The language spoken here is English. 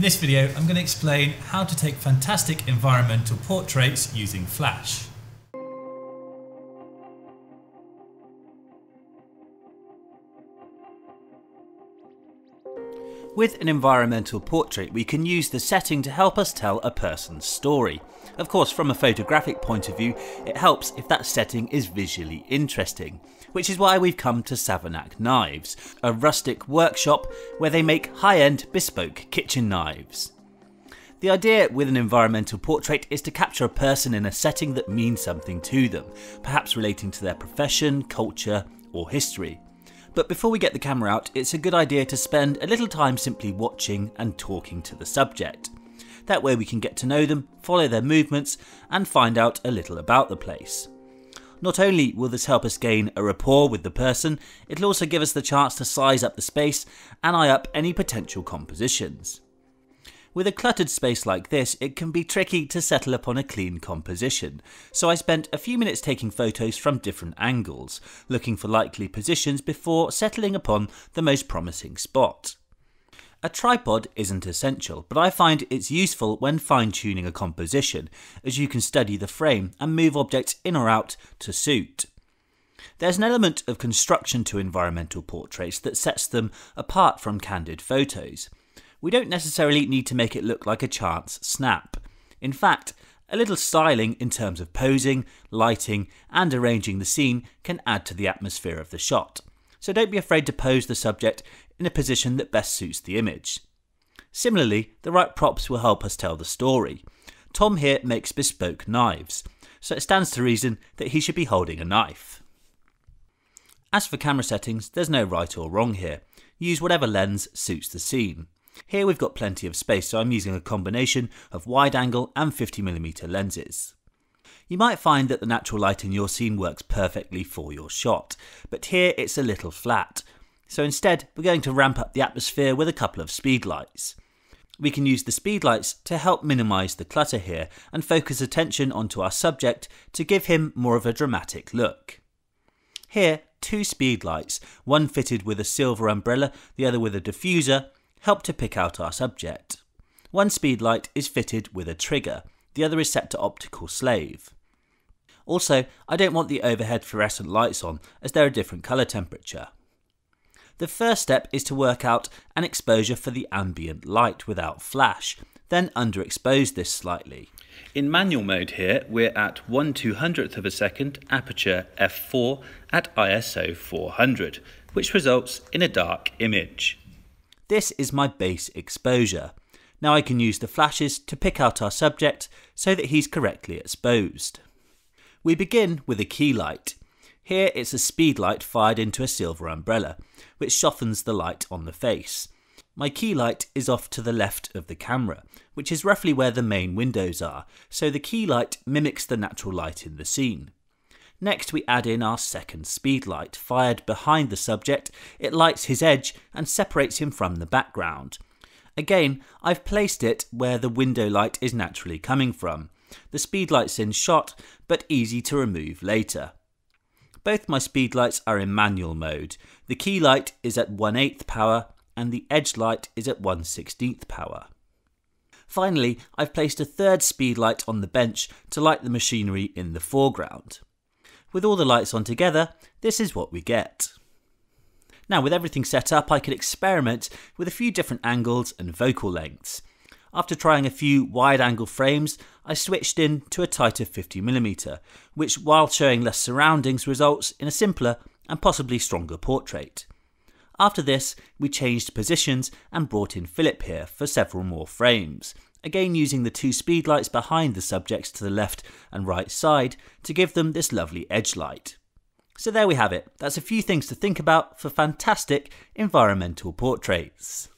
In this video, I'm going to explain how to take fantastic environmental portraits using Flash. With an environmental portrait, we can use the setting to help us tell a person's story. Of course, from a photographic point of view, it helps if that setting is visually interesting, which is why we've come to Savernake Knives, a rustic workshop where they make high-end bespoke kitchen knives. The idea with an environmental portrait is to capture a person in a setting that means something to them, perhaps relating to their profession, culture, or history. But before we get the camera out, it's a good idea to spend a little time simply watching and talking to the subject. That way we can get to know them, follow their movements, and find out a little about the place. Not only will this help us gain a rapport with the person, it'll also give us the chance to size up the space and eye up any potential compositions. With a cluttered space like this, it can be tricky to settle upon a clean composition, so I spent a few minutes taking photos from different angles, looking for likely positions before settling upon the most promising spot. A tripod isn't essential, but I find it's useful when fine-tuning a composition, as you can study the frame and move objects in or out to suit. There's an element of construction to environmental portraits that sets them apart from candid photos. We don't necessarily need to make it look like a chance snap. In fact, a little styling in terms of posing, lighting, and arranging the scene can add to the atmosphere of the shot. So don't be afraid to pose the subject in a position that best suits the image. Similarly, the right props will help us tell the story. Tom here makes bespoke knives, so it stands to reason that he should be holding a knife. As for camera settings, there's no right or wrong here. Use whatever lens suits the scene. Here we've got plenty of space, so I'm using a combination of wide angle and 50mm lenses. You might find that the natural light in your scene works perfectly for your shot, but here it's a little flat. So instead, we're going to ramp up the atmosphere with a couple of speed lights. We can use the speed lights to help minimise the clutter here and focus attention onto our subject to give him more of a dramatic look. Here, two speed lights, one fitted with a silver umbrella, the other with a diffuser, help to pick out our subject. One speed light is fitted with a trigger, the other is set to optical slave. Also, I don't want the overhead fluorescent lights on as they're a different colour temperature. The first step is to work out an exposure for the ambient light without flash, then underexpose this slightly. In manual mode here, we're at 1/200th of a second aperture f4 at ISO 400, which results in a dark image. This is my base exposure. Now I can use the flashes to pick out our subject so that he's correctly exposed. We begin with a key light. Here it's a speed light fired into a silver umbrella, which softens the light on the face. My key light is off to the left of the camera, which is roughly where the main windows are, so the key light mimics the natural light in the scene. Next we add in our second speed light, fired behind the subject. It lights his edge and separates him from the background. Again, I've placed it where the window light is naturally coming from. The speed light's in shot, but easy to remove later. Both my speed lights are in manual mode. The key light is at 1/8 power and the edge light is at 1/16 power. Finally, I've placed a third speed light on the bench to light the machinery in the foreground. With all the lights on together, this is what we get. Now with everything set up, I could experiment with a few different angles and focal lengths. After trying a few wide angle frames, I switched in to a tighter 50mm, which while showing less surroundings results in a simpler and possibly stronger portrait. After this, we changed positions and brought in Philip here for several more frames. Again using the two speed lights behind the subjects to the left and right side to give them this lovely edge light. So there we have it. That's a few things to think about for fantastic environmental portraits.